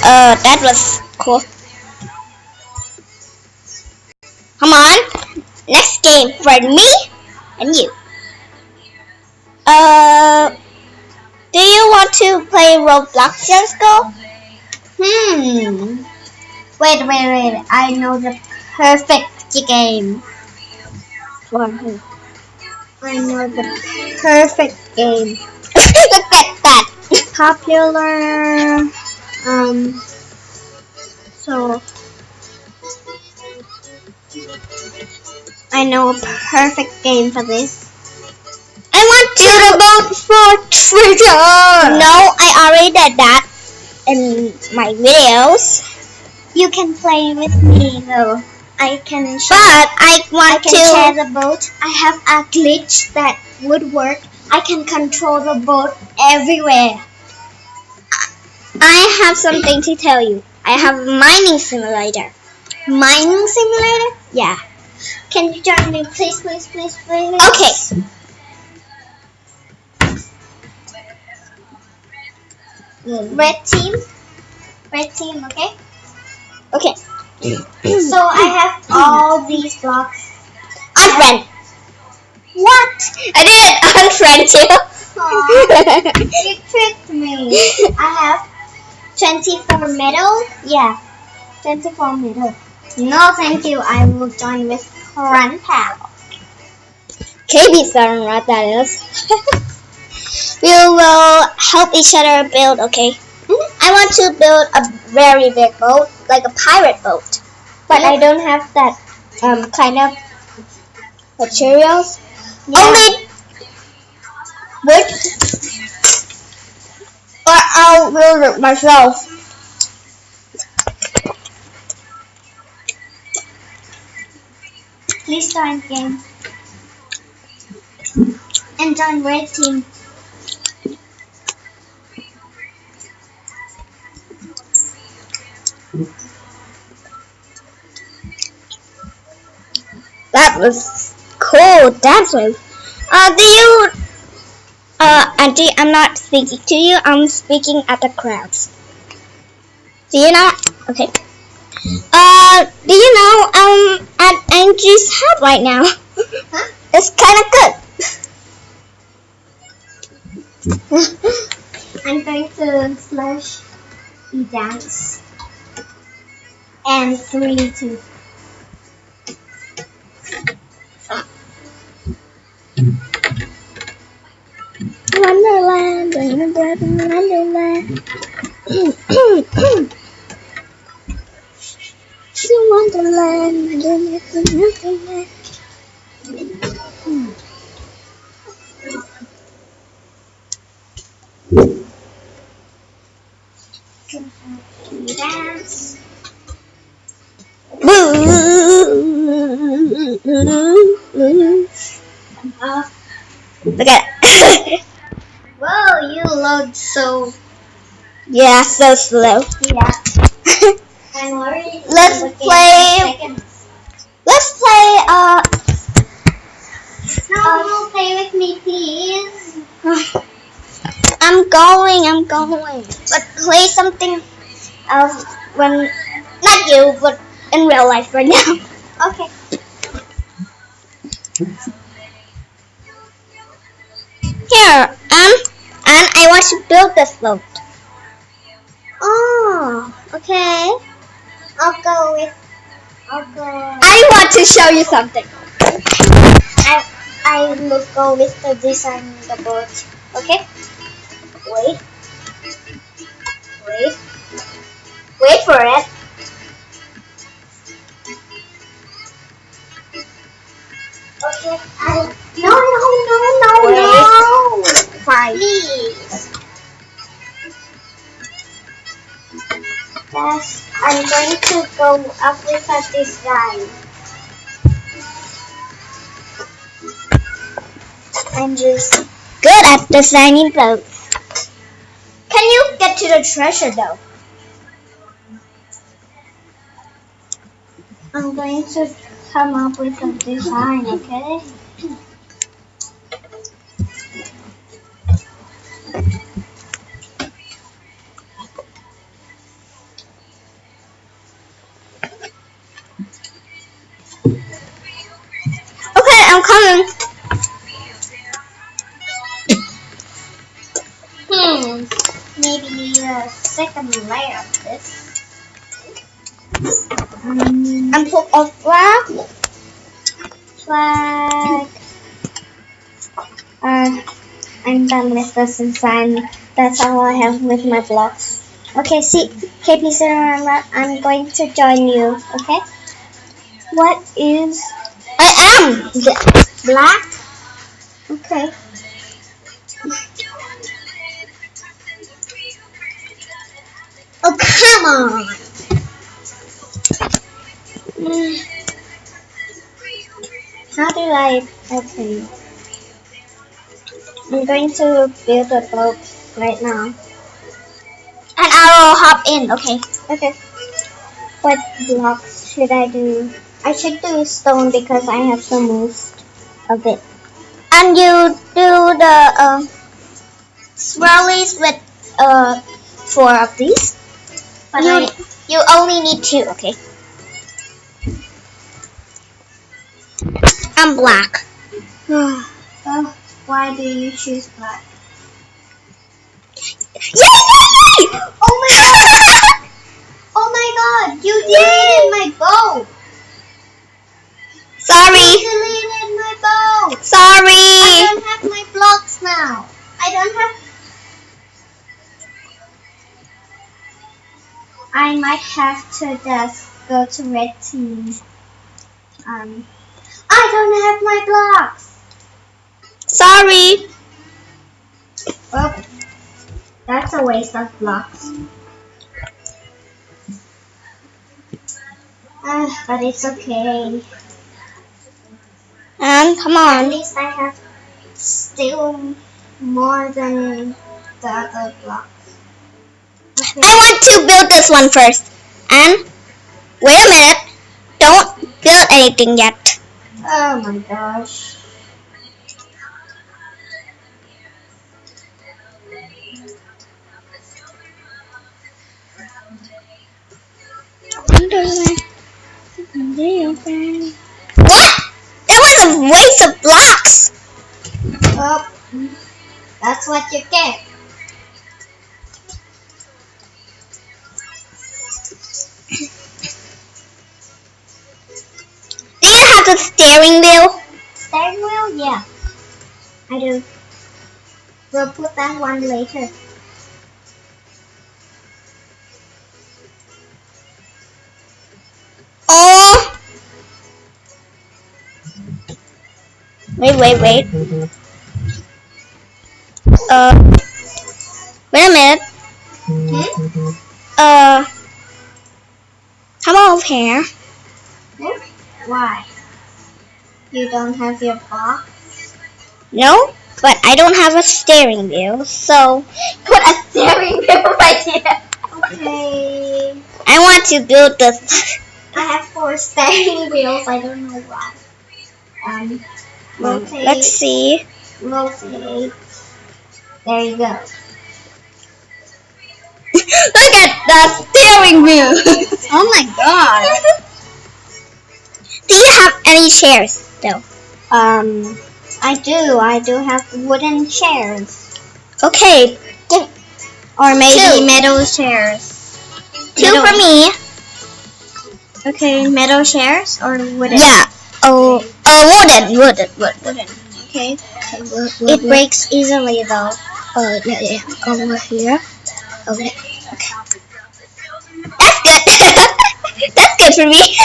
That was cool. Come on. Next game for me and you. Do you want to play Roblox, Jessica? Wait. I know the perfect game. For who? I know the perfect game. Look at that. Popular. So I know a perfect game for this. I want to the boat for treasure. No, I already did that in my videos. You can play with me though. I can share the boat. I have a glitch that would work. I can control the boat everywhere. I have something to tell you. I have a mining simulator. Mining simulator? Yeah. Can you join me, please? Okay. Red team, okay? Okay. So I have all these blocks. Unfriend. What? I didn't unfriend you. You tricked me. I have 24 metal. Yeah, 24 metal. No, thank you. I will join with Grandpa. KB starting right, that is. We will help each other build, okay? I want to build a very big boat, like a pirate boat. But I don't have that kind of materials. Yeah. Only wood, or I'll build it myself. Please join game and join red team. That was cool. That's what. Do you, Auntie? I'm not speaking to you. I'm speaking at the crowds. Do you not? Okay. Do you know I'm at Angie's house right now? Huh? It's kind of good. I'm going to slash the dance and 3, 2. Wonderland, Wonderland. To Wonderland, Wonderland. Dance. Look at it. Whoa, you load so. Yeah, so slow. Yeah. I'm already. Let's play. No, play with me, please. I'm going. But play something else when, not you, but in real life right now. Okay. Here, and I want to build this boat. Oh, okay. I'll go. I want to show you something. I will go with the design of the boat. Okay? Wait for it. Okay. No. Fine. Please. Yes, I'm going to go up with a design. I'm just good at designing boats. Can you get to the treasure though? I'm going to come up with a design, okay? second layer of this. I'm full of flag. I'm done with this design. That's all I have with my blocks. Okay, see, KP, I'm going to join you. Okay. What is? I am black. Okay. Oh, come on. How do I? Okay. I'm going to build a boat right now. And I'll hop in, okay? Okay. What blocks should I do? I should do stone because I have the most of it. And you do the swirlies with 4 of these. But you only need 2, okay? I'm black. Why do you choose black? Yay! Oh my god! Oh my god! You deleted my bow! Sorry! You deleted my bow! Sorry! I don't have my blocks now. I don't have... I might have to just go to red team. I don't have my blocks! Sorry! Well, that's a waste of blocks. But it's okay. Come on. At least I have still more than the other blocks. Okay. I want to build this one first. And wait a minute. Don't build anything yet. Oh my gosh. What? That was a waste of blocks. Oh, that's what you get. Do you have the steering wheel? Steering wheel? Yeah, I do. We'll put that one later. Oh! Wait. Wait a minute. Come over here. Why? You don't have your box? No, but I don't have a steering wheel, so put a steering wheel right here. Okay. I want to build this. I have 4 steering wheels. I don't know why. Rotate. Let's see. Rotate. There you go. Look at the steering wheel. Oh my god. Do you have any chairs though? I do. I do have wooden chairs. Okay. Or maybe 2 metal chairs. 2 for me. Okay, metal chairs or wooden? Yeah. Oh, wooden. Okay. It breaks easily though. Yeah. Over here. Okay. That's good. That's good for me.